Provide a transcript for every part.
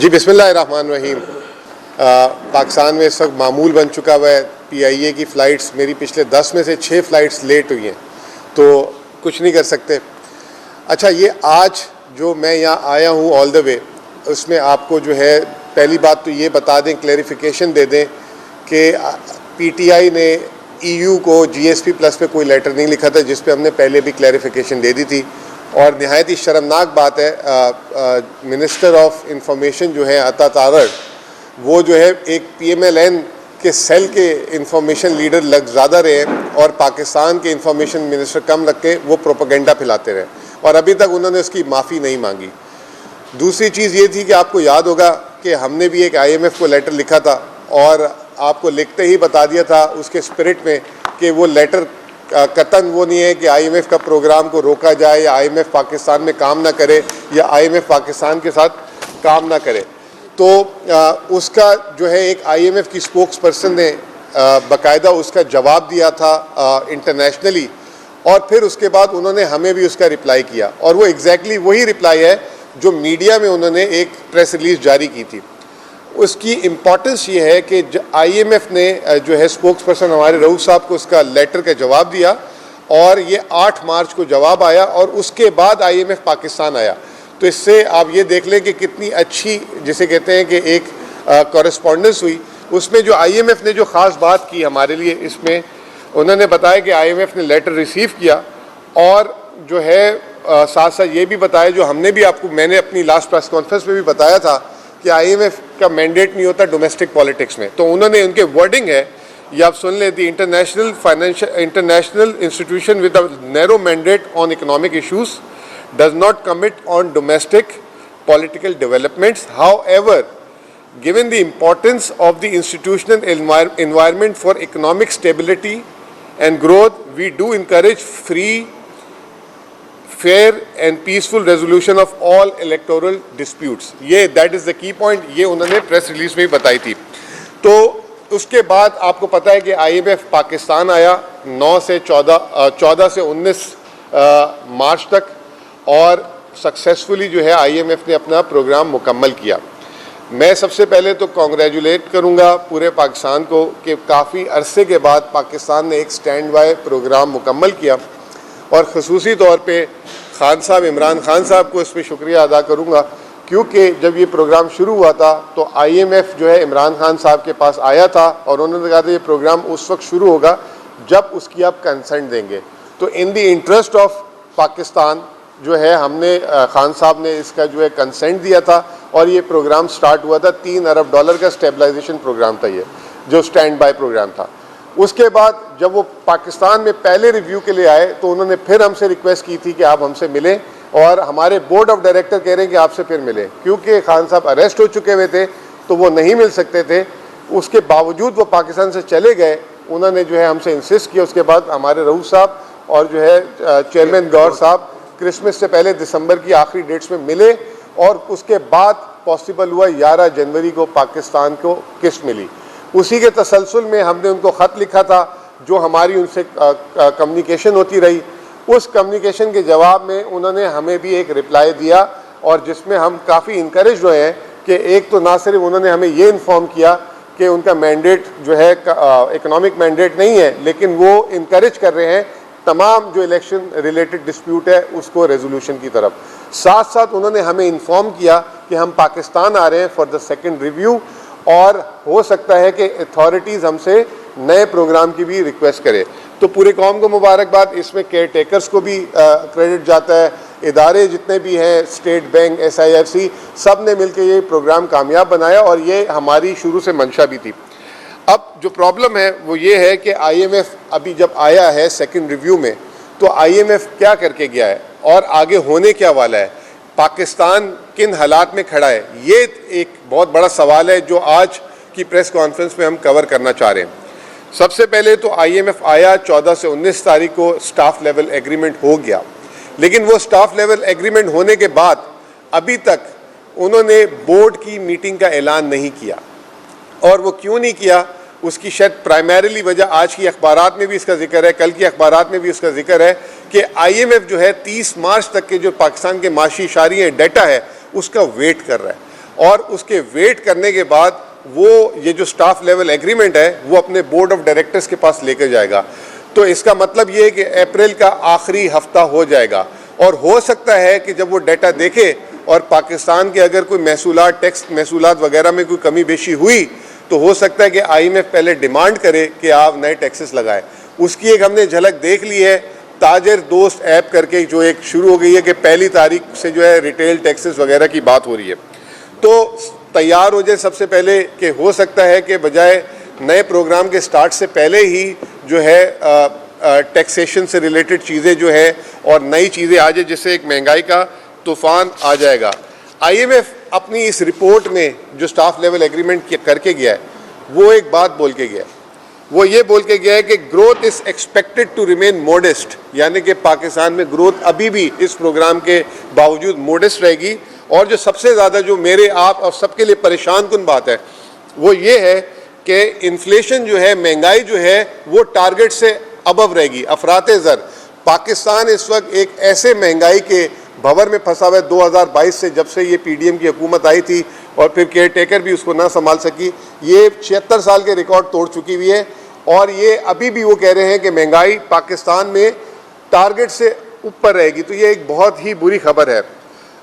जी बिस्मिल्लाहिर्रहमानिर्रहीम। पाकिस्तान में इस वक्त मामूल बन चुका हुआ है PIA की फ़्लाइट्स मेरी पिछले 10 में से 6 फ़्लाइट्स लेट हुई हैं, तो कुछ नहीं कर सकते। अच्छा, ये आज जो मैं यहाँ आया हूँ ऑल द वे, उसमें आपको जो है पहली बात तो ये बता दें, क्लैरिफिकेशन दे दें कि PTI ने EU को GSP+ पे कोई लेटर नहीं लिखा था, जिस पे हमने पहले भी क्लैरिफिकेशन दे दी थी। और नहायत ही शर्मनाक बात है, मिनिस्टर ऑफ इंफॉर्मेशन जो है अता तारड़, वो जो है एक PMLN के सेल के इंफॉर्मेशन लीडर लग ज़्यादा रहे हैं और पाकिस्तान के इंफॉर्मेशन मिनिस्टर कम रख के वो प्रोपेगेंडा फैलाते रहे और अभी तक उन्होंने उसकी माफ़ी नहीं मांगी। दूसरी चीज़ ये थी कि आपको याद होगा कि हमने भी एक IMF को लेटर लिखा था और आपको लिखते ही बता दिया था उसके स्पिरिट में कि वो लेटर कतन वो नहीं है कि IMF का प्रोग्राम को रोका जाए या IMF पाकिस्तान में काम ना करे या IMF पाकिस्तान के साथ काम ना करे। तो उसका जो है एक IMF की स्पोक्स पर्सन ने बाकायदा उसका जवाब दिया था इंटरनेशनली, और फिर उसके बाद उन्होंने हमें भी उसका रिप्लाई किया और वो एग्जैक्टली वही रिप्लाई है जो मीडिया में उन्होंने एक प्रेस रिलीज़ जारी की थी। उसकी इम्पॉर्टेंस ये है कि IMF ने जो है स्पोक्स पर्सन हमारे रऊफ साहब को उसका लेटर का जवाब दिया और ये 8 मार्च को जवाब आया और उसके बाद IMF पाकिस्तान आया। तो इससे आप ये देख लें कि कितनी अच्छी, जिसे कहते हैं कि एक कॉरेस्पॉन्डेंस हुई। उसमें जो IMF ने जो ख़ास बात की हमारे लिए, इसमें उन्होंने बताया कि IMF ने लेटर रिसीव किया और जो है साथ साथ ये भी बताया, जो हमने भी आपको, मैंने अपनी लास्ट प्रेस कॉन्फ्रेंस में भी बताया था कि IMF का मैंडेट नहीं होता डोमेस्टिक पॉलिटिक्स में। तो उन्होंने, उनके वर्डिंग है, ये आप सुन लें, the international institution with a narrow mandate on economic issues does not commit on domestic political developments, however given the importance of the institutional environment for economic stability and growth, we do encourage free, fair and peaceful resolution of all electoral disputes. ये that is the key point, ये उन्होंने press release में ही बताई थी। तो उसके बाद आपको पता है कि IMF पाकिस्तान आया 9 से 14 से 19 मार्च तक और सक्सेसफुली जो है IMF ने अपना प्रोग्राम मुकम्मल किया। मैं सबसे पहले तो कॉन्ग्रेचुलेट करूंगा पूरे पाकिस्तान को कि काफ़ी अरसे के बाद पाकिस्तान ने एक स्टैंड बाय प्रोग्राम मुकम्मल किया और ख़ुसूसी तौर पे खान साहब, इमरान खान साहब को इस पर शुक्रिया अदा करूंगा, क्योंकि जब ये प्रोग्राम शुरू हुआ था तो IMF जो है इमरान खान साहब के पास आया था और उन्होंने कहा था ये प्रोग्राम उस वक्त शुरू होगा जब उसकी आप कंसेंट देंगे। तो in the interest of Pakistan जो है हमने, खान साहब ने इसका जो है कंसेंट दिया था और ये प्रोग्राम स्टार्ट हुआ था। $3 अरब का स्टेबलाइजेशन प्रोग्राम था ये, जो स्टैंड बाय प्रोग्राम था। उसके बाद जब वो पाकिस्तान में पहले रिव्यू के लिए आए तो उन्होंने फिर हमसे रिक्वेस्ट की थी कि आप हमसे मिलें, और हमारे बोर्ड ऑफ डायरेक्टर कह रहे हैं कि आपसे फिर मिलें, क्योंकि खान साहब अरेस्ट हो चुके हुए थे तो वो नहीं मिल सकते थे। उसके बावजूद वो पाकिस्तान से चले गए, उन्होंने जो है हमसे इंसिस्ट किया। उसके बाद हमारे रऊफ साहब और जो है चेयरमैन गौर साहब क्रिसमस से पहले दिसंबर की आखिरी डेट्स में मिले और उसके बाद पॉसिबल हुआ 11 जनवरी को पाकिस्तान को किस्त मिली। उसी के तसलसल में हमने उनको ख़त लिखा था, जो हमारी उनसे कम्युनिकेशन होती रही। उस कम्युनिकेशन के जवाब में उन्होंने हमें भी एक रिप्लाई दिया और जिसमें हम काफ़ी इंकरेज हुए हैं कि एक तो ना सिर्फ उन्होंने हमें ये इन्फॉर्म किया कि उनका मैंडेट जो है इकोनॉमिक मैंडेट नहीं है, लेकिन वो इंकरेज कर रहे हैं तमाम जो इलेक्शन रिलेटेड डिस्प्यूट है उसको रेजोल्यूशन की तरफ। साथ साथ उन्होंने हमें इन्फॉर्म किया कि हम पाकिस्तान आ रहे हैं फॉर द सेकंड रिव्यू और हो सकता है कि अथॉरिटीज़ हमसे नए प्रोग्राम की भी रिक्वेस्ट करें। तो पूरे कौम को मुबारकबाद। इसमें केयर टेकर्स को भी क्रेडिट जाता है, इदारे जितने भी हैं, स्टेट बैंक, SIFC, सब ने मिलकर ये प्रोग्राम कामयाब बनाया और ये हमारी शुरू से मंशा भी थी। अब जो प्रॉब्लम है वो ये है कि IMF अभी जब आया है सेकंड रिव्यू में, तो IMF क्या करके गया है और आगे होने क्या वाला है, पाकिस्तान किन हालात में खड़ा है, ये एक बहुत बड़ा सवाल है जो आज की प्रेस कॉन्फ्रेंस में हम कवर करना चाह रहे हैं। सबसे पहले तो IMF आया 14 से 19 तारीख को, स्टाफ लेवल एग्रीमेंट हो गया, लेकिन वो स्टाफ लेवल एग्रीमेंट होने के बाद अभी तक उन्होंने बोर्ड की मीटिंग का ऐलान नहीं किया। और वो क्यों नहीं किया, उसकी शायद प्राइमरीली वजह आज की अखबारात में भी इसका जिक्र है, कल की अखबारात में भी इसका जिक्र है कि IMF जो है 30 मार्च तक के जो पाकिस्तान के माशी इशारियाँ डेटा है उसका वेट कर रहा है। और उसके वेट करने के बाद वो ये जो स्टाफ लेवल एग्रीमेंट है वो अपने बोर्ड ऑफ डायरेक्टर्स के पास लेकर जाएगा। तो इसका मतलब ये है कि अप्रैल का आखिरी हफ्ता हो जाएगा और हो सकता है कि जब वो डाटा देखे और पाकिस्तान के अगर कोई महसूलात, टैक्स महसूलात वगैरह में कोई कमी बेशी हुई तो हो सकता है कि IMF पहले डिमांड करे कि आप नए टैक्सेस लगाएं। उसकी एक हमने झलक देख ली है ताजर दोस्त ऐप करके, जो एक शुरू हो गई है कि पहली तारीख से जो है रिटेल टैक्सेस वगैरह की बात हो रही है। तो तैयार हो जाए सबसे पहले कि हो सकता है कि बजाय नए प्रोग्राम के स्टार्ट से पहले ही जो है टैक्सेशन से रिलेटेड चीज़ें जो है और नई चीज़ें आ जाए, जिससे एक महंगाई का तूफान आ जाएगा। IMF अपनी इस रिपोर्ट में जो स्टाफ लेवल एग्रीमेंट करके गया है वो एक बात बोल के गया है, वो ये बोल के गया है कि growth is expected to remain modest, यानी कि पाकिस्तान में ग्रोथ अभी भी इस प्रोग्राम के बावजूद मोडेस्ट रहेगी। और जो सबसे ज़्यादा जो मेरे आप और सबके लिए परेशान कुन बात है वो ये है कि इन्फ्लेशन जो है, महंगाई जो है वो टारगेट से अबव रहेगी। अफराते ज़र पाकिस्तान इस वक्त एक ऐसे महंगाई के भंवर में फंसा हुआ है 2022 से, जब से ये PDM की हुकूमत आई थी और फिर केयर टेकर भी उसको ना संभाल सकी। ये 76 साल के रिकॉर्ड तोड़ चुकी हुई है और ये अभी भी वो कह रहे हैं कि महंगाई पाकिस्तान में टारगेट से ऊपर रहेगी। तो ये एक बहुत ही बुरी खबर है।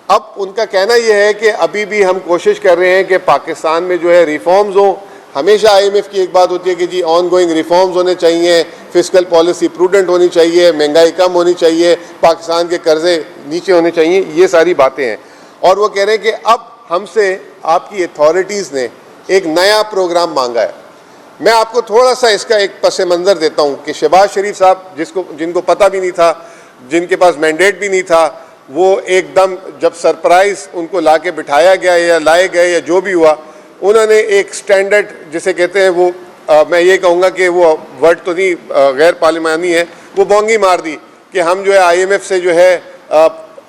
अब उनका कहना यह है कि अभी भी हम कोशिश कर रहे हैं कि पाकिस्तान में जो है रिफॉर्म्स हों। हमेशा IMF की एक बात होती है कि जी ऑन गोइंग रिफॉर्म्स होने चाहिए, फिस्कल पॉलिसी प्रूडेंट होनी चाहिए, महंगाई कम होनी चाहिए, पाकिस्तान के कर्जे नीचे होने चाहिए, ये सारी बातें हैं। और वो कह रहे हैं कि अब हमसे आपकी अथॉरिटीज़ ने एक नया प्रोग्राम मांगा है। मैं आपको थोड़ा सा इसका एक पस मंज़र देता हूँ कि शहबाज शरीफ साहब, जिनको पता भी नहीं था, जिनके पास मैंडेट भी नहीं था, वो एकदम जब सरप्राइज़ उनको ला के बिठाया गया या लाए गए या जो भी हुआ, उन्होंने एक स्टैंडर्ड जिसे कहते हैं वो मैं ये कहूँगा कि वो वर्ड तो नहीं गैर पार्लिमानी है, वो बोंगी मार दी कि हम जो है IMF से जो है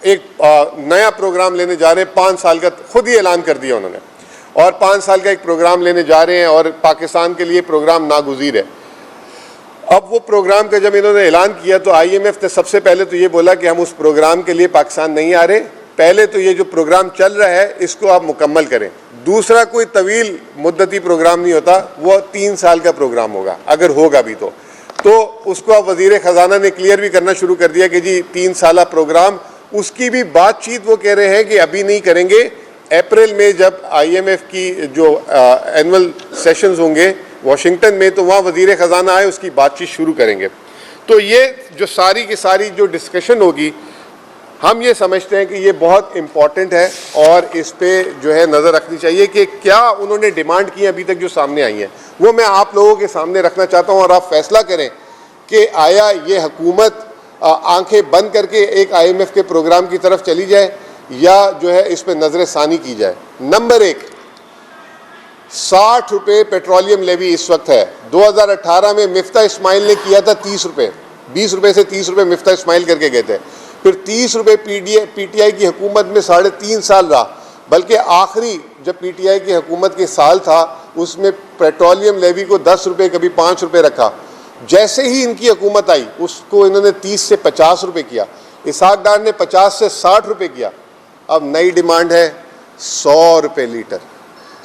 एक नया प्रोग्राम लेने जा रहे हैं। 5 साल का खुद ही ऐलान कर दिया उन्होंने, और 5 साल का एक प्रोग्राम लेने जा रहे हैं और पाकिस्तान के लिए प्रोग्राम नागुज़ीर है। अब वो प्रोग्राम का जब इन्होंने ऐलान किया तो IMF ने सबसे पहले तो ये बोला कि हम उस प्रोग्राम के लिए पाकिस्तान नहीं आ रहे, पहले तो ये जो प्रोग्राम चल रहा है इसको आप मुकम्मल करें। दूसरा कोई तवील मुद्दती प्रोग्राम नहीं होता, वो 3 साल का प्रोग्राम होगा, अगर होगा भी तो उसको अब वज़ीर ख़जाना ने क्लियर भी करना शुरू कर दिया कि जी 3 साला प्रोग्राम, उसकी भी बातचीत वो कह रहे हैं कि अभी नहीं करेंगे। अप्रैल में जब IMF की जो एनुअल सेशंस होंगे वाशिंगटन में, तो वहाँ वज़ीर ख़जाना आए उसकी बातचीत शुरू करेंगे। तो ये जो सारी की सारी जो डिस्कशन होगी, हम ये समझते हैं कि ये बहुत इम्पॉर्टेंट है और इस पे जो है नज़र रखनी चाहिए कि क्या उन्होंने डिमांड की अभी तक जो सामने आई हैं, वो मैं आप लोगों के सामने रखना चाहता हूँ और आप फैसला करें कि आया ये हुकूमत आंखें बंद करके एक IMF के प्रोग्राम की तरफ चली जाए या जो है इस पर नज़र सानी की जाए। नंबर 1, 60 रुपये पेट्रोलियम लेवी इस वक्त है। 2018 में मिफ्ता इस्माइल ने किया था 30 रुपये, 20 रुपये से 30 रुपये मिफ्ता इस्माइल करके गए थे। फिर 30 रुपये PTI की हुकूमत में 3.5 साल रहा, बल्कि आखिरी जब PTI की हुकूमत के साल था उसमें पेट्रोलियम लेवी को 10 रुपये, कभी 5 रुपये रखा। जैसे ही इनकी हुकूमत आई उसको इन्होंने 30 से 50 रुपये किया, इसहाक डार ने 50 से 60 रुपये किया। अब नई डिमांड है 100 रुपये लीटर,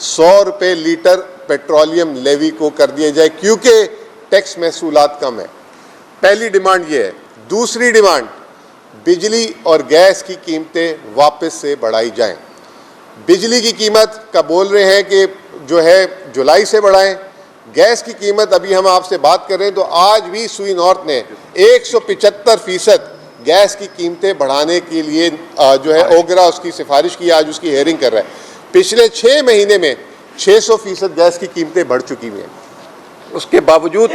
100 रुपये लीटर पेट्रोलियम लेवी को कर दिया जाए क्योंकि टैक्स महसूलात कम है। पहली डिमांड ये है। दूसरी डिमांड, बिजली और गैस की कीमतें वापस से बढ़ाई जाएं। बिजली की कीमत का बोल रहे हैं कि जो है जुलाई से बढ़ाएं। गैस की कीमत, अभी हम आपसे बात कर रहे हैं तो आज भी सुई नॉर्थ ने 175% गैस की कीमतें बढ़ाने के लिए जो है ओगरा उसकी सिफारिश की, आज उसकी हेयरिंग कर रहा है। पिछले 6 महीने में 600% गैस की कीमतें बढ़ चुकी हुई हैं। उसके बावजूद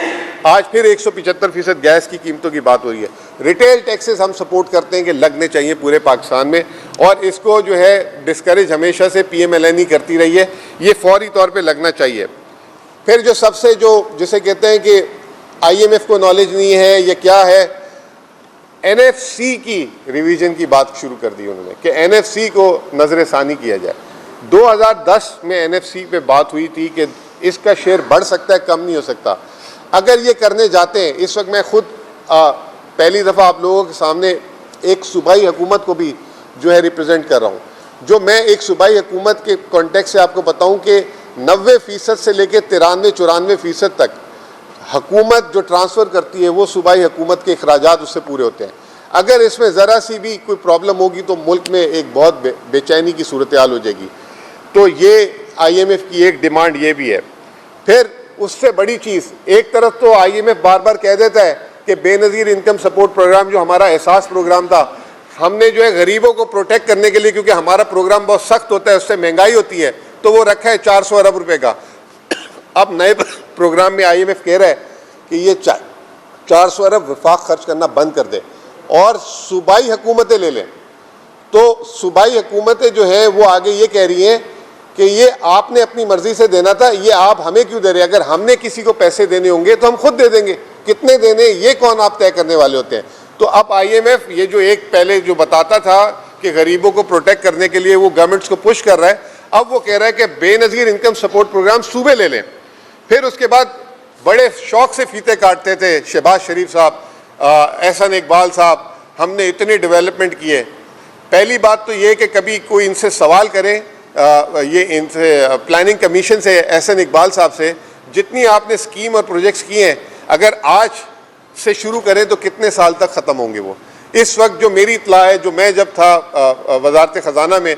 आज फिर 175% गैस की कीमतों की बात हो रही है। रिटेल टैक्सेस हम सपोर्ट करते हैं कि लगने चाहिए पूरे पाकिस्तान में, और इसको जो है डिस्करेज हमेशा से PMLN ही करती रही है, ये फौरी तौर पे लगना चाहिए। फिर जो सबसे जो जिसे कहते हैं कि IMF को नॉलेज नहीं है या क्या है, NFC की रिवीजन की बात शुरू कर दी उन्होंने कि NFC को नजर सानी किया जाए। 2010 में NFC पे बात हुई थी कि इसका शेयर बढ़ सकता है, कम नहीं हो सकता। अगर ये करने जाते हैं, इस वक्त मैं खुद पहली दफ़ा आप लोगों के सामने एक सूबाई हुकूमत को भी जो है रिप्रेजेंट कर रहा हूँ। जो मैं एक सूबाई हुकूमत के कॉन्टेक्स्ट से आपको बताऊं कि 90% से लेकर 93-94% तक हुकूमत जो ट्रांसफ़र करती है वो सूबाई हुकूमत के अखराजात उससे पूरे होते हैं। अगर इसमें ज़रा सी भी कोई प्रॉब्लम होगी तो मुल्क में एक बहुत बेचैनी की सूरत हाल हो जाएगी। तो ये IMF की एक डिमांड ये भी है। फिर उससे बड़ी चीज़, एक तरफ तो IMF बार बार कह देता है कि बेनज़ीर इनकम सपोर्ट प्रोग्राम जो हमारा एहसास प्रोग्राम था, हमने जो है गरीबों को प्रोटेक्ट करने के लिए, क्योंकि हमारा प्रोग्राम बहुत सख्त होता है, उससे महंगाई होती है, तो वो रखा है 400 अरब रुपए का। अब नए प्रोग्राम में IMF कह रहा है कि ये 400 अरब वफाक खर्च करना बंद कर दे और सूबाई हुकूमतें ले लें। तो सूबाई हुकूमतें जो है वो आगे ये कह रही हैं कि ये आपने अपनी मर्जी से देना था, ये आप हमें क्यों दे रहे हैं? अगर हमने किसी को पैसे देने होंगे तो हम खुद दे देंगे, कितने देने ये कौन आप तय करने वाले होते हैं? तो अब IMF ये जो एक पहले जो बताता था कि गरीबों को प्रोटेक्ट करने के लिए वो गवर्नमेंट्स को पुश कर रहा है, अब वो कह रहा है कि बेनज़ीर इनकम सपोर्ट प्रोग्राम सूबे ले लें। फिर उसके बाद बड़े शौक से फीते काटते थे शहबाज शरीफ साहब, एहसन इकबाल साहब, हमने इतने डेवलपमेंट किए। पहली बात तो ये कि कभी कोई इनसे सवाल करे, ये इनसे प्लानिंग कमीशन से एहसन इकबाल साहब से, जितनी आपने स्कीम और प्रोजेक्ट्स किए हैं, अगर आज से शुरू करें तो कितने साल तक ख़त्म होंगे वो? इस वक्त जो मेरी इत्तला है, जो मैं जब था वजारत ख़जाना में,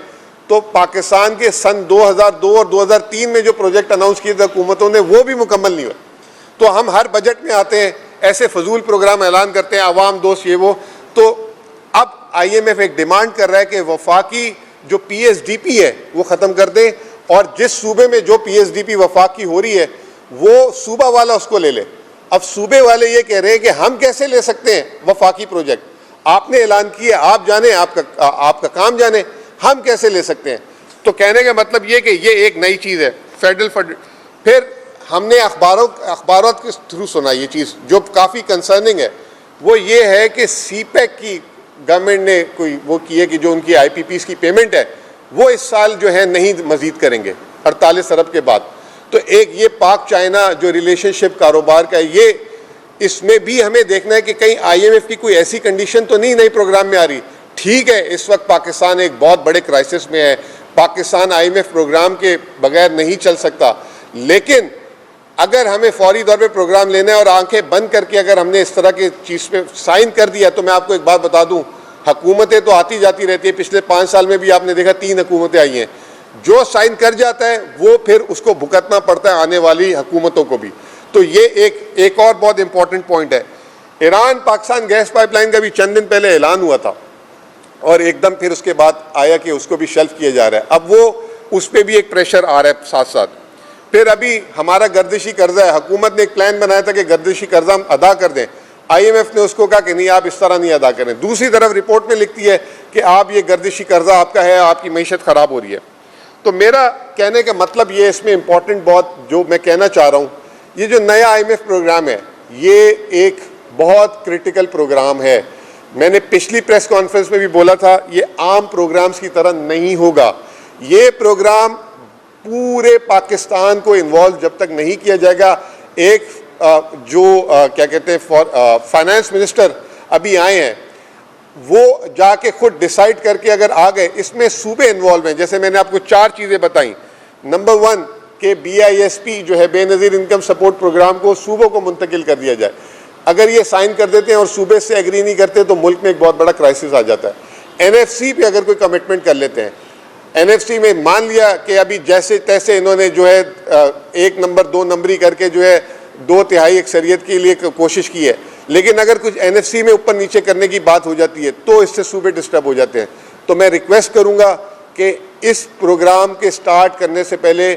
तो पाकिस्तान के सन 2002 और 2003 में जो प्रोजेक्ट अनाउंस किए थे हुकूमतों ने, वो भी मुकम्मल नहीं हुए। तो हम हर बजट में आते हैं, ऐसे फजूल प्रोग्राम ऐलान करते हैं, आवाम दोस्त ये वो। तो अब IMF एक डिमांड कर रहा है कि वफाकी जो PSDP है वो ख़त्म कर दें, और जिस सूबे में जो PSDP वफाकी हो रही है वो सूबा वाला उसको ले ले। अब सूबे वाले ये कह रहे हैं कि हम कैसे ले सकते हैं वफाकी प्रोजेक्ट, आपने ऐलान किया, आप जाने, आपका काम जाने, हम कैसे ले सकते हैं? तो कहने का मतलब ये कि ये एक नई चीज़ है फेडरल फंड। फिर हमने अखबारों के थ्रू सुना ये चीज़ जो काफ़ी कंसर्निंग है, वो ये है कि CPEC की गवर्नमेंट ने कोई वो की है कि जो उनकी IPPs की पेमेंट है वो इस साल जो है नहीं मज़ीद करेंगे 48 अरब के बाद। तो एक ये पाक चाइना जो रिलेशनशिप कारोबार का है, ये इसमें भी हमें देखना है कि कहीं IMF की कोई ऐसी कंडीशन तो नहीं नई प्रोग्राम में आ रही। ठीक है, इस वक्त पाकिस्तान एक बहुत बड़े क्राइसिस में है, पाकिस्तान IMF प्रोग्राम के बगैर नहीं चल सकता, लेकिन अगर हमें फौरी तौर पे प्रोग्राम लेना है और आंखें बंद करके अगर हमने इस तरह की चीज़ पे साइन कर दिया, तो मैं आपको एक बात बता दूं, हुकूमतें तो आती जाती रहती है, पिछले 5 साल में भी आपने देखा 3 हुकूमतें आई हैं। जो साइन कर जाता है वो फिर उसको भुगतना पड़ता है आने वाली हुकूमतों को भी। तो ये एक और बहुत इंपॉर्टेंट पॉइंट है। ईरान पाकिस्तान गैस पाइपलाइन का भी चंद दिन पहले ऐलान हुआ था और एकदम फिर उसके बाद आया कि उसको भी शेल्फ किया जा रहा है। अब वो उस पर भी एक प्रेशर आ रहा है साथ साथ। फिर अभी हमारा गर्दिशी कर्जा है, हुकूमत ने एक प्लान बनाया था कि गर्दिशी कर्जा हम अदा कर दें, IMF ने उसको कहा कि नहीं, आप इस तरह नहीं अदा करें। दूसरी तरफ रिपोर्ट में लिखती है कि आप ये गर्दिशी कर्जा आपका है, आपकी मईशत ख़राब हो रही है। तो मेरा कहने का मतलब ये, इसमें इंपॉर्टेंट बहुत जो मैं कहना चाह रहा हूँ, ये जो नया IMF प्रोग्राम है ये एक बहुत क्रिटिकल प्रोग्राम है। मैंने पिछली प्रेस कॉन्फ्रेंस में भी बोला था, ये आम प्रोग्राम्स की तरह नहीं होगा। ये प्रोग्राम पूरे पाकिस्तान को इन्वॉल्व जब तक नहीं किया जाएगा, एक क्या कहते हैं फाइनेंस मिनिस्टर अभी आए हैं, वो जाके खुद डिसाइड करके अगर आ गए, इसमें सूबे इन्वॉल्व हैं। जैसे मैंने आपको 4 चीज़ें बताई। नंबर 1 कि BISP जो है बेनज़ीर इनकम सपोर्ट प्रोग्राम को सूबों को मुंतकिल कर दिया जाए। अगर ये साइन कर देते हैं और सूबे से एग्री नहीं करते तो मुल्क में एक बहुत बड़ा क्राइसिस आ जाता है। NFC पे अगर कोई कमिटमेंट कर लेते हैं, NFC में मान लिया कि अभी जैसे तैसे इन्होंने जो है 1 नंबर 2 नंबरी करके जो है 2/3 अक्सरियत के लिए कोशिश की है, लेकिन अगर कुछ NFC में ऊपर नीचे करने की बात हो जाती है तो इससे सूबे डिस्टर्ब हो जाते हैं। तो मैं रिक्वेस्ट करूंगा कि इस प्रोग्राम के स्टार्ट करने से पहले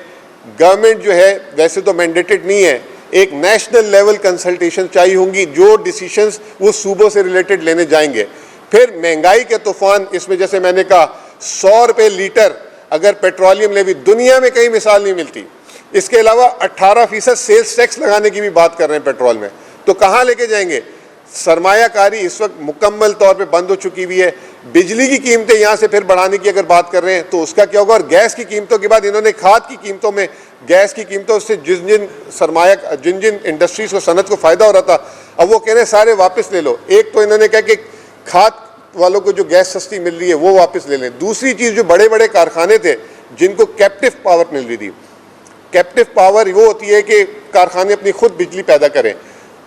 गवर्नमेंट जो है, वैसे तो मैंडेटेड नहीं है, एक नेशनल लेवल कंसल्टेशन चाहिए होंगी, जो डिसीशंस वो सूबों से रिलेटेड लेने जाएंगे। फिर महंगाई के तूफान, इसमें जैसे मैंने कहा 100 रुपये लीटर अगर पेट्रोलियम लेवी, दुनिया में कहीं मिसाल नहीं मिलती। इसके अलावा 18% सेल्स टैक्स लगाने की भी बात कर रहे हैं पेट्रोल में, तो कहाँ लेके जाएंगे? सरमायाकारी इस वक्त मुकम्मल तौर पे बंद हो चुकी हुई है। बिजली की कीमतें यहाँ से फिर बढ़ाने की अगर बात कर रहे हैं तो उसका क्या होगा? और गैस की कीमतों के बाद इन्होंने खाद की कीमतों में, गैस की कीमतों से जिन जिन इंडस्ट्रीज को, सनत को फ़ायदा हो रहा था, अब वो कह रहे हैं सारे वापस ले लो। एक तो इन्होंने कहा कि खाद वालों को जो गैस सस्ती मिल रही है वो वापस ले लें। दूसरी चीज़, जो बड़े बड़े कारखाने थे जिनको कैप्टिव पावर मिल रही थी, कैप्टिव पावर वो होती है कि कारखाने अपनी खुद बिजली पैदा करें,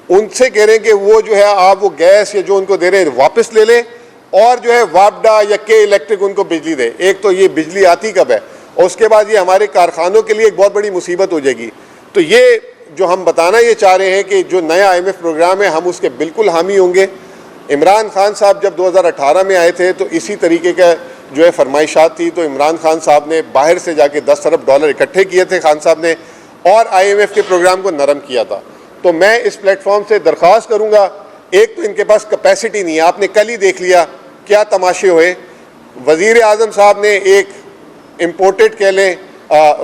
उनसे कह रहे हैं कि वो जो है आप वो गैस या जो उनको दे रहे हैं वापस ले लें और जो है वापडा या के इलेक्ट्रिक उनको बिजली दे। एक तो ये बिजली आती कब है और उसके बाद ये हमारे कारखानों के लिए एक बहुत बड़ी मुसीबत हो जाएगी। तो ये जो हम बताना ये चाह रहे हैं कि जो नया IMF प्रोग्राम है हम उसके बिल्कुल हामी होंगे। इमरान खान साहब जब 2018 में आए थे तो इसी तरीके का जो है फरमाइशात थी, तो इमरान खान साहब ने बाहर से जाके 10 अरब डॉलर इकट्ठे किए थे खान साहब ने और IMF के प्रोग्राम को नरम किया था। तो मैं इस प्लेटफॉर्म से दरख्वास्त करूंगा, एक तो इनके पास कैपेसिटी नहीं है, आपने कल ही देख लिया क्या तमाशे हुए। वज़ीर आज़म साहब ने एक इम्पोर्टेड कह लें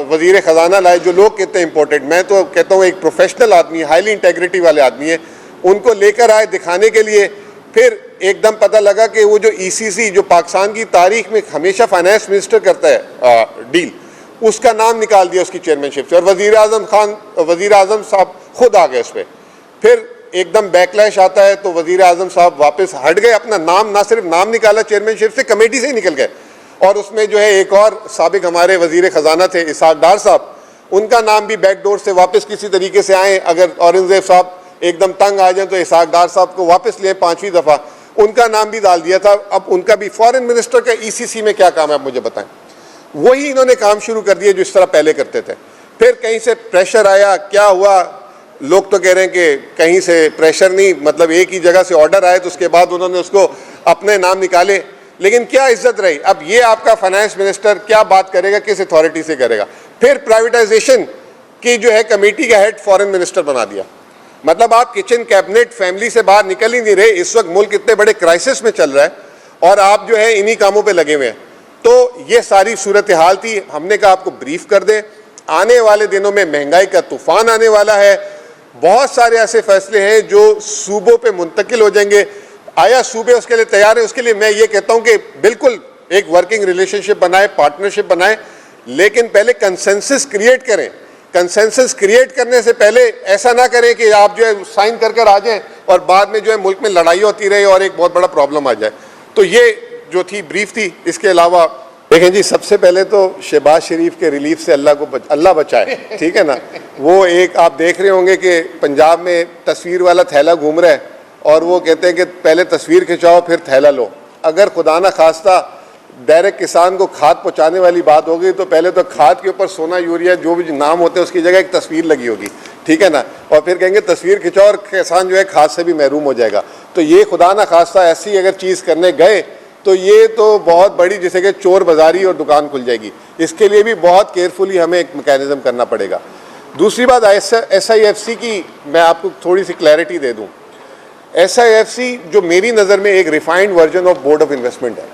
वज़ीर ख़जाना लाए, जो लोग कहते हैं इम्पोर्टेड, मैं तो कहता हूँ एक प्रोफेशनल आदमी, हाईली इंटेग्रिटी वाले आदमी है, उनको लेकर आए दिखाने के लिए। फिर एकदम पता लगा कि वो जो ECC जो पाकिस्तान की तारीख में हमेशा फाइनेंस मिनिस्टर करता है डील, उसका नाम निकाल दिया उसकी चेयरमैनशिप से और वज़ीर आज़म साहब खुद आ गए उस पर। फिर एकदम बैकलैश आता है तो वज़ीर आज़म साहब वापस हट गए, अपना नाम, ना सिर्फ नाम निकाला चेयरमैनशिप से, कमेटी से ही निकल गए। और उसमें जो है एक और साबिक हमारे वज़ीर ख़जाना थे इसहाक डार साहब, उनका नाम भी बैकडोर से वापस किसी तरीके से आए। अगर औरंगज़ेब साहब एकदम तंग आ जाए तो इसहाक डार साहब को वापस लिए 5वीं दफ़ा, उनका नाम भी डाल दिया था। अब उनका भी फॉरेन मिनिस्टर का ECC में क्या काम है आप मुझे बताएं। वही इन्होंने काम शुरू कर दिया जो इस तरह पहले करते थे। फिर कहीं से प्रेशर आया, क्या हुआ, लोग तो कह रहे हैं कि कहीं से प्रेशर नहीं, मतलब एक ही जगह से ऑर्डर आए तो उसके बाद उन्होंने उसको अपने नाम निकाले, लेकिन क्या इज्जत रही। अब ये आपका फाइनेंस मिनिस्टर क्या बात करेगा, किस अथॉरिटी से करेगा। फिर प्राइवेटाइजेशन की जो है कमेटी का हेड फॉरेन मिनिस्टर बना दिया। मतलब आप किचन कैबिनेट फैमिली से बाहर निकल ही नहीं रहे। इस वक्त मुल्क इतने बड़े क्राइसिस में चल रहा है और आप जो है इन्हीं कामों पे लगे हुए हैं। तो ये सारी सूरत हाल थी, हमने कहा आपको ब्रीफ कर दें। आने वाले दिनों में महंगाई का तूफान आने वाला है, बहुत सारे ऐसे फैसले हैं जो सूबों पे मुंतकिल हो जाएंगे। आया सूबे उसके लिए तैयार है, उसके लिए मैं ये कहता हूँ कि बिल्कुल एक वर्किंग रिलेशनशिप बनाए, पार्टनरशिप बनाए, लेकिन पहले कंसेंसस क्रिएट करें। कंसेंसस क्रिएट करने से पहले ऐसा ना करें कि आप जो है साइन कर कर आ जाएं और बाद में जो है मुल्क में लड़ाई होती रहे और एक बहुत बड़ा प्रॉब्लम आ जाए। तो ये जो थी ब्रीफ थी। इसके अलावा देखें जी, सबसे पहले तो शहबाज शरीफ के रिलीफ से अल्लाह बचाए, ठीक है ना। वो एक आप देख रहे होंगे कि पंजाब में तस्वीर वाला थैला घूम रहा है और वो कहते हैं कि पहले तस्वीर खिंचाओ फिर थैला लो। अगर खुदा ना खास्ता डायरेक्ट किसान को खाद पहुंचाने वाली बात होगी तो पहले तो खाद के ऊपर सोना यूरिया जो भी नाम होते हैं उसकी जगह एक तस्वीर लगी होगी, ठीक है ना, और फिर कहेंगे तस्वीर खिंचाओ और किसान जो है खाद से भी महरूम हो जाएगा। तो ये खुदा ना खास्ता ऐसी अगर चीज़ करने गए तो ये तो बहुत बड़ी, जैसे कि चोर बाजारी और दुकान खुल जाएगी। इसके लिए भी बहुत केयरफुली हमें एक मैकेनिज्म करना पड़ेगा। दूसरी बात SIFC की मैं आपको थोड़ी सी क्लैरिटी दे दूँ। SIFC जो मेरी नज़र में एक refined version of board of investment है,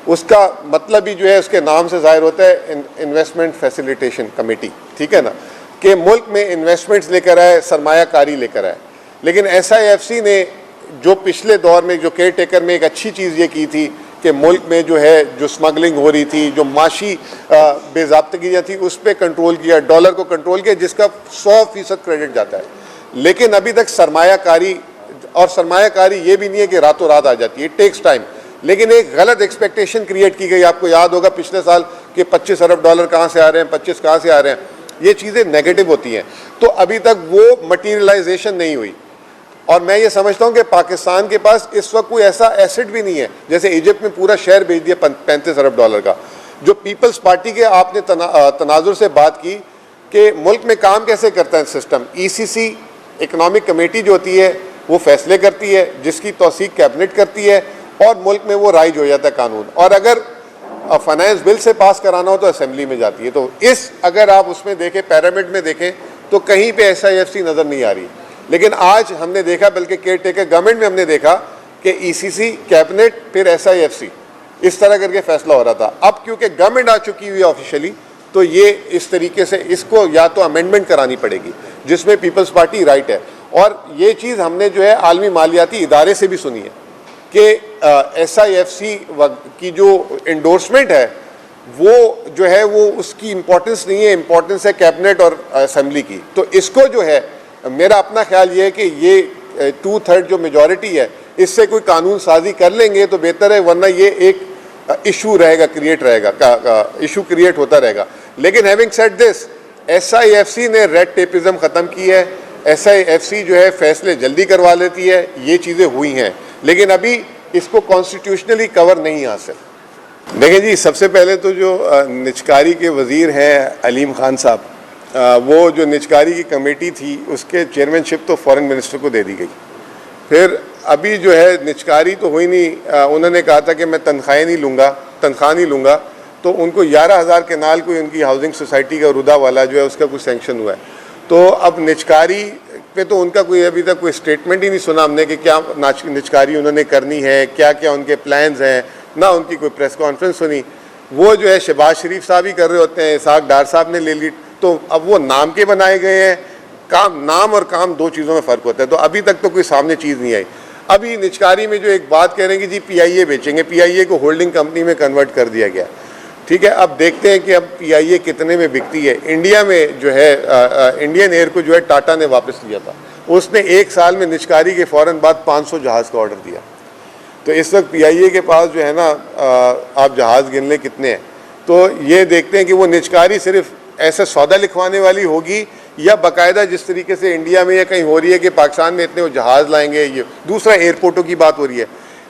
उसका मतलब ही जो है उसके नाम से जाहिर होता है इन्वेस्टमेंट फैसिलिटेशन कमेटी, ठीक है ना, कि मुल्क में इन्वेस्टमेंट्स लेकर आए, सरमायाकारी लेकर आए। लेकिन SIFC ने जो पिछले दौर में जो केयर टेकर में एक अच्छी चीज़ ये की थी कि मुल्क में जो है जो स्मगलिंग हो रही थी, जो माशी बेज़ाब्तगियाँ थी, उस पर कंट्रोल किया, डॉलर को कंट्रोल किया, जिसका 100% क्रेडिट जाता है। लेकिन अभी तक सरमायाकारी, और सरमायाकारी ये भी नहीं है कि रातों रात आ जाती है, इट टेक्स टाइम। लेकिन एक गलत एक्सपेक्टेशन क्रिएट की गई, आपको याद होगा पिछले साल कि 25 अरब डॉलर कहाँ से आ रहे हैं, 25 कहाँ से आ रहे हैं, ये चीज़ें नेगेटिव होती हैं। तो अभी तक वो मटीरियलाइजेशन नहीं हुई। और मैं ये समझता हूँ कि पाकिस्तान के पास इस वक्त कोई ऐसा एसेट भी नहीं है, जैसे इजिप्ट में पूरा शहर भेज दिया 35 अरब डॉलर का। जो पीपल्स पार्टी के आपने तनाजुर से बात की कि मुल्क में काम कैसे करता है सिस्टम, ECC इकनॉमिक कमेटी जो होती है वो फैसले करती है, जिसकी तौसीक कैबिनेट करती है और मुल्क में वो राइज हो जाता है कानून। और अगर फाइनेंस बिल से पास कराना हो तो असेंबली में जाती है। तो इस अगर आप उसमें देखें, पिरामिड में देखें तो कहीं पे SIFC नज़र नहीं आ रही। लेकिन आज हमने देखा, बल्कि केयर टेकर गवर्नमेंट में हमने देखा कि ECC कैबिनेट फिर SIFC इस तरह करके फैसला हो रहा था। अब क्योंकि गवर्नमेंट आ चुकी हुई है ऑफिशियली, तो ये इस तरीके से इसको या तो अमेंडमेंट करानी पड़ेगी जिसमें पीपल्स पार्टी राइट है। और ये चीज़ हमने जो है आलमी मालियाती इदारे से भी सुनी है कि SIFC की जो इंडोर्समेंट है वो जो है वो उसकी इम्पोर्टेंस नहीं है, इम्पोर्टेंस है कैबिनेट और असेंबली की। तो इसको जो है मेरा अपना ख्याल ये है कि ये 2/3 जो मेजॉरिटी है इससे कोई कानून साजी कर लेंगे तो बेहतर है, वरना ये एक इशू रहेगा, इशू क्रिएट होता रहेगा। लेकिन हैविंग सेड दिस, SIFC ने रेड टेपिज्म ख़त्म की है। SIFC जो है फैसले जल्दी करवा लेती है, ये चीज़ें हुई हैं, लेकिन अभी इसको कॉन्स्टिट्यूशनली कवर नहीं हासिल। देखिए जी, सबसे पहले तो जो निचकारी के वज़ीर हैं अलीम खान साहब, वो जो निचकारी की कमेटी थी उसके चेयरमैनशिप तो फॉरेन मिनिस्टर को दे दी गई। फिर अभी जो है निचकारी तो हुई नहीं, उन्होंने कहा था कि मैं तनख्वाह नहीं लूँगा, तो उनको 11,000 केनाल कोई उनकी हाउसिंग सोसाइटी का रुदा वाला जो है उसका कुछ सेंक्शन हुआ है। तो अब निचकारी पे तो उनका कोई अभी तक कोई स्टेटमेंट ही नहीं सुना हमने कि क्या निचकारी उन्होंने करनी है, क्या क्या उनके प्लान्स हैं, ना उनकी कोई प्रेस कॉन्फ्रेंस सुनी। वो जो है शहबाज शरीफ साहब ही कर रहे होते हैं, इसहाक डार साहब ने ले ली। तो अब वो नाम के बनाए गए हैं, नाम और काम दो चीज़ों में फ़र्क होता है। तो अभी तक तो कोई सामने चीज़ नहीं आई। अभी निचकारी में जो एक बात कह रहे हैं कि जी PIA बेचेंगे, PIA को होल्डिंग कंपनी में कन्वर्ट कर दिया गया, ठीक है। अब देखते हैं कि अब PIA कितने में बिकती है। इंडिया में जो है इंडियन एयर को जो है टाटा ने वापस लिया था, उसने 1 साल में निचकारी के फ़ौरन बाद 500 जहाज़ का ऑर्डर दिया। तो इस वक्त PIA के पास जो है ना, आप जहाज़ गिन लें कितने हैं। तो ये देखते हैं कि वो निचकारी सिर्फ ऐसे सौदा लिखवाने वाली होगी या बाकायदा जिस तरीके से इंडिया में या कहीं हो रही है कि पाकिस्तान में इतने वो जहाज़ लाएंगे। ये दूसरा एयरपोर्टों की बात हो रही है,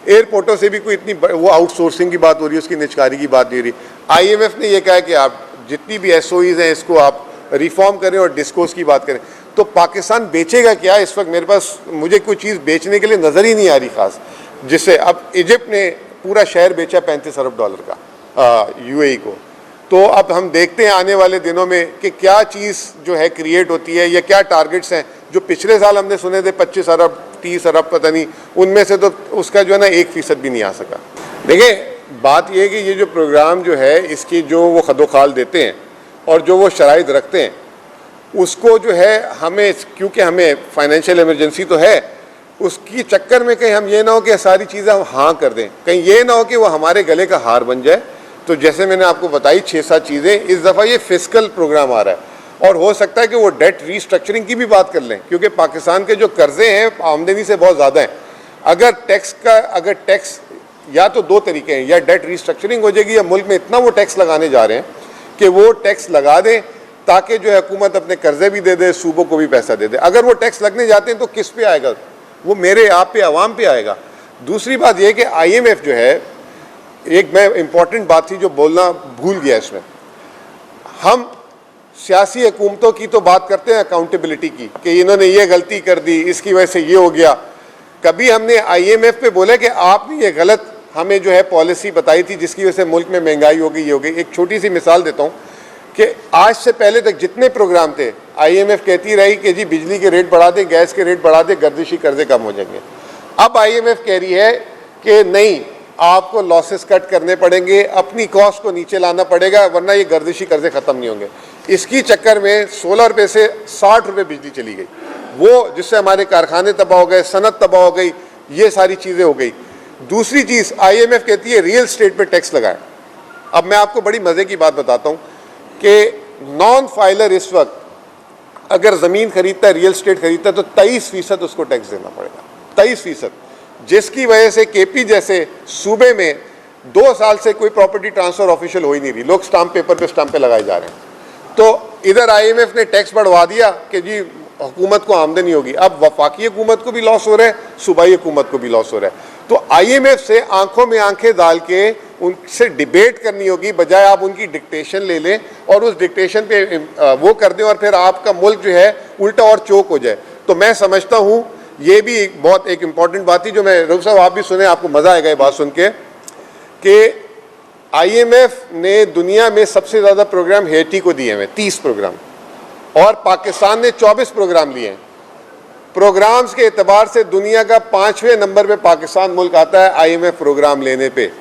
एयरपोर्टों से भी कोई इतनी वो आउटसोर्सिंग की बात हो रही है, उसकी निचकारी की बात नहीं हो रही। IMF ने यह कहा कि आप जितनी भी SOEs हैं इसको आप रिफॉर्म करें और डिस्कोस की बात करें। तो पाकिस्तान बेचेगा क्या? इस वक्त मेरे पास मुझे कोई चीज़ बेचने के लिए नज़र ही नहीं आ रही ख़ास, जिससे अब इजिप्ट ने पूरा शहर बेचा $35 अरब का UAE को। तो अब हम देखते हैं आने वाले दिनों में कि क्या चीज़ जो है क्रिएट होती है या क्या टारगेट्स हैं। जो पिछले साल हमने सुने थे 25 अरब 30 अरब पता नहीं, उनमें से तो उसका जो है ना 1% भी नहीं आ सका। देखिए बात यह है कि ये जो प्रोग्राम जो है इसकी जो वो खदोखाल देते हैं और जो वो शराइत रखते हैं उसको जो है हमें, क्योंकि हमें फाइनेंशियल इमरजेंसी तो है, उसकी चक्कर में कहीं हम ये ना हो कि सारी चीज़ें हम हाँ कर दें, कहीं ये ना हो कि वो हमारे गले का हार बन जाए। तो जैसे मैंने आपको बताई 6-7 चीज़ें, इस दफ़ा ये फिस्कल प्रोग्राम आ रहा है और हो सकता है कि वो डेट रीस्ट्रक्चरिंग की भी बात कर लें, क्योंकि पाकिस्तान के जो कर्जे हैं आमदनी से बहुत ज़्यादा हैं। अगर टैक्स या तो 2 तरीके हैं, या डेट रीस्ट्रक्चरिंग हो जाएगी या मुल्क में इतना वो टैक्स लगाने जा रहे हैं कि वो टैक्स लगा दें ताकि जो है हुकूमत अपने कर्जे भी दे दे, सूबों को भी पैसा दे दे। अगर वो टैक्स लगने जाते हैं तो किस पे आएगा? वो मेरे आप पे, आवाम पे आएगा। दूसरी बात यह कि IMF जो है, एक मैं इंपॉर्टेंट बात थी जो बोलना भूल गया इसमें, हम सियासी हुकूमतों की तो बात करते हैं अकाउंटेबिलिटी की कि इन्होंने ये गलती कर दी, इसकी वजह से ये हो गया। कभी हमने IMF पे बोला कि आपने ये गलत हमें जो है पॉलिसी बताई थी जिसकी वजह से मुल्क में महंगाई हो गई, ये हो गई। एक छोटी सी मिसाल देता हूँ कि आज से पहले तक जितने प्रोग्राम थे IMF कहती रही कि जी बिजली के रेट बढ़ा दें, गैस के रेट बढ़ा दें, गर्दिशी कर्जे कम हो जाएंगे। अब IMF कह रही है कि नहीं, आपको लॉसेस कट करने पड़ेंगे, अपनी कॉस्ट को नीचे लाना पड़ेगा, वरना ये गर्दिशी कर्जे ख़त्म नहीं होंगे। इसकी चक्कर में 16 रुपये से 60 रुपये बिजली चली गई, वो जिससे हमारे कारखाने तबाह हो गए, सनत तबाह हो गई, ये सारी चीज़ें हो गई। दूसरी चीज़ IMF कहती है रियल स्टेट पे टैक्स लगाएं। अब मैं आपको बड़ी मज़े की बात बताता हूँ कि नॉन फाइलर इस वक्त अगर ज़मीन खरीदता है, रियल स्टेट खरीदता है, तो 23% उसको टैक्स देना पड़ेगा, 23%, जिसकी वजह से KP जैसे सूबे में 2 साल से कोई प्रॉपर्टी ट्रांसफ़र ऑफिशियल हो ही नहीं रही, लोग स्टाम्प पेपर पे स्टाम्पे लगाए जा रहे हैं। तो इधर IMF ने टैक्स बढ़वा दिया कि जी हुकूमत को आमदनी होगी, अब वफाकी हुकूमत को भी लॉस हो रहा है, सूबाई हुकूमत को भी लॉस हो रहा है। तो IMF से आंखों में आंखें डाल के उनसे डिबेट करनी होगी, बजाय आप उनकी डिक्टेशन ले लें और उस डिक्टेशन पे वो कर दें और फिर आपका मुल्क जो है उल्टा और चौक हो जाए। तो मैं समझता हूँ ये भी एक इम्पॉर्टेंट बात थी जो मैं, रऊफ साहब आप भी सुने, आपको मज़ा आएगा ये बात सुन के, कि IMF ने दुनिया में सबसे ज़्यादा प्रोग्राम हेटी को दिए हैं, 30 प्रोग्राम, और पाकिस्तान ने 24 प्रोग्राम लिए हैं। प्रोग्राम्स के एतबार से दुनिया का 5वें नंबर पे पाकिस्तान मुल्क आता है IMF प्रोग्राम लेने पे।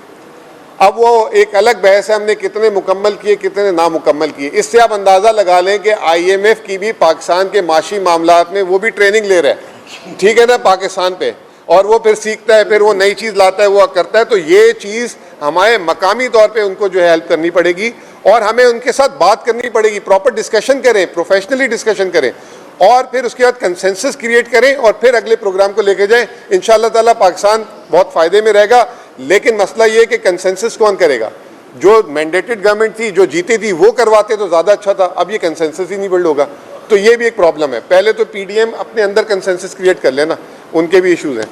अब वो एक अलग बहस है हमने कितने मुकम्मल किए, कितने नामुकम्मल किए। इससे आप अंदाज़ा लगा लें कि IMF की भी पाकिस्तान के माशी मामलात में वो भी ट्रेनिंग ले रहा है, ठीक है ना, पाकिस्तान पे, और वो फिर सीखता है, फिर वो नई चीज़ लाता है, वो करता है। तो ये चीज़ हमारे मकामी तौर पे उनको जो है हेल्प करनी पड़ेगी और हमें उनके साथ बात करनी पड़ेगी, प्रॉपर डिस्कशन करें, प्रोफेशनली डिस्कशन करें और फिर उसके बाद कंसेंसस क्रिएट करें और फिर अगले प्रोग्राम को लेके जाएं। इंशाअल्लाह ताला पाकिस्तान बहुत फ़ायदे में रहेगा। लेकिन मसला ये कि कंसेंसस कौन करेगा? जो मैंडेटेड गवर्नमेंट थी, जो जीती थी, वो करवाते तो ज़्यादा अच्छा था। अब ये कंसेंसस ही नहीं बिल्ड होगा, तो ये भी एक प्रॉब्लम है। पहले तो PDM अपने अंदर कंसेंसस क्रिएट कर लेना, उनके भी इश्यूज़ हैं।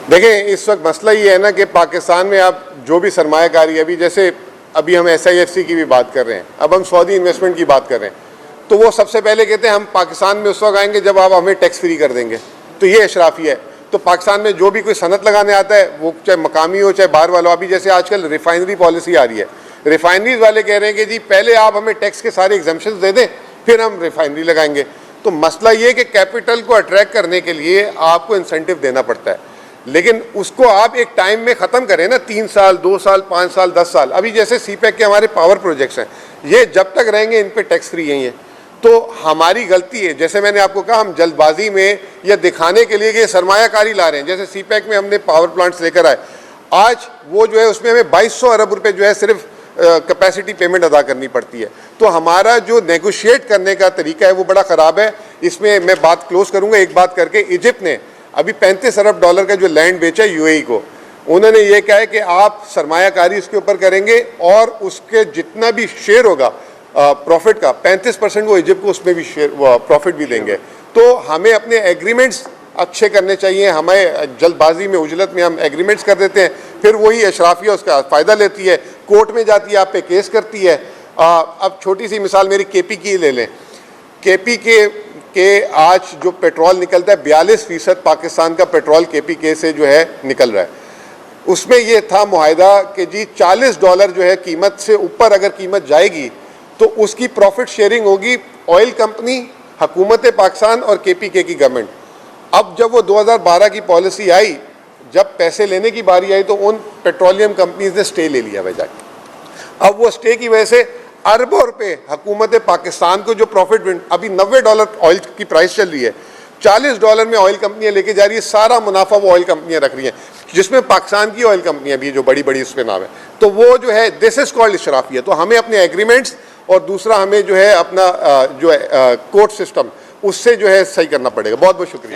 देखें, इस वक्त मसला ये है ना कि पाकिस्तान में आप जो भी सरमायाकारी, अभी हम SIFC की भी बात कर रहे हैं, अब हम सऊदी इन्वेस्टमेंट की बात कर रहे हैं, तो वो सबसे पहले कहते हैं हम पाकिस्तान में उस वक्त आएंगे जब आप हमें टैक्स फ्री कर देंगे। तो ये अशराफिया है। तो पाकिस्तान में जो भी कोई सनत लगाने आता है, वो चाहे मकामी हो चाहे बाहर वाला हो, अभी जैसे आजकल रिफाइनरी पॉलिसी आ रही है, रिफाइनरीज वाले कह रहे हैं कि जी पहले आप हमें टैक्स के सारे एग्जम्पशन दे दें, फिर हम रिफाइनरी लगाएंगे। तो मसला ये कि कैपिटल को अट्रैक्ट करने के लिए आपको इंसेंटिव देना पड़ता है, लेकिन उसको आप एक टाइम में ख़त्म करें ना, 3 साल, 2 साल, 5 साल, 10 साल। अभी जैसे CPEC के हमारे पावर प्रोजेक्ट्स हैं, ये जब तक रहेंगे इन पे टैक्स फ्री यही है। तो हमारी गलती है, जैसे मैंने आपको कहा, हम जल्दबाजी में या दिखाने के लिए कि सरमायाकारी ला रहे हैं। जैसे CPEC में हमने पावर प्लांट्स लेकर आए, आज वो जो है उसमें हमें 2200 अरब रुपए जो है सिर्फ कैपेसिटी पेमेंट अदा करनी पड़ती है। तो हमारा जो नेगोशिएट करने का तरीका है वो बड़ा ख़राब है। इसमें मैं बात क्लोज करूँगा एक बात करके। इजिप्ट ने अभी $35 अरब का जो लैंड बेचा है UAE को, उन्होंने ये कहा है कि आप सरमायाकारी इसके ऊपर करेंगे और उसके जितना भी शेयर होगा प्रॉफिट का 35% वो इजिप्ट को उसमें भी शेयर प्रॉफिट भी देंगे। तो हमें अपने एग्रीमेंट्स अच्छे करने चाहिए। हमें जल्दबाजी में, उजलत में हम एग्रीमेंट्स कर देते हैं, फिर वही अशराफिया उसका फ़ायदा लेती है, कोर्ट में जाती है, आप पे केस करती है। अब छोटी सी मिसाल मेरी KP की ले लें। KP के आज जो पेट्रोल निकलता है, 42% पाकिस्तान का पेट्रोल KPK से जो है निकल रहा है। उसमें ये था मुआहिदा कि जी $40 जो है कीमत से ऊपर अगर कीमत जाएगी तो उसकी प्रॉफिट शेयरिंग होगी ऑयल कंपनी, हुकूमत पाकिस्तान और KPK की गवर्नमेंट। अब जब वो 2012 की पॉलिसी आई, जब पैसे लेने की बारी आई, तो उन पेट्रोलियम कंपनीज ने स्टे ले लिया वजह। अब वो स्टे की वजह से अरबों रुपए हुकूमत पाकिस्तान को जो प्रॉफिट, अभी $90 ऑयल की प्राइस चल रही है, $40 में ऑयल कंपनियां लेके जा रही है, सारा मुनाफा वो ऑयल कंपनियां रख रही हैं, जिसमें पाकिस्तान की ऑयल कंपनियां भी जो बड़ी बड़ी उस पर नाम है। तो वो जो है, दिस इज कॉल्ड इशराफिया। तो हमें अपने एग्रीमेंट्स और दूसरा हमें जो है अपना जो है कोर्ट सिस्टम, उससे जो है सही करना पड़ेगा। बहुत बहुत शुक्रिया।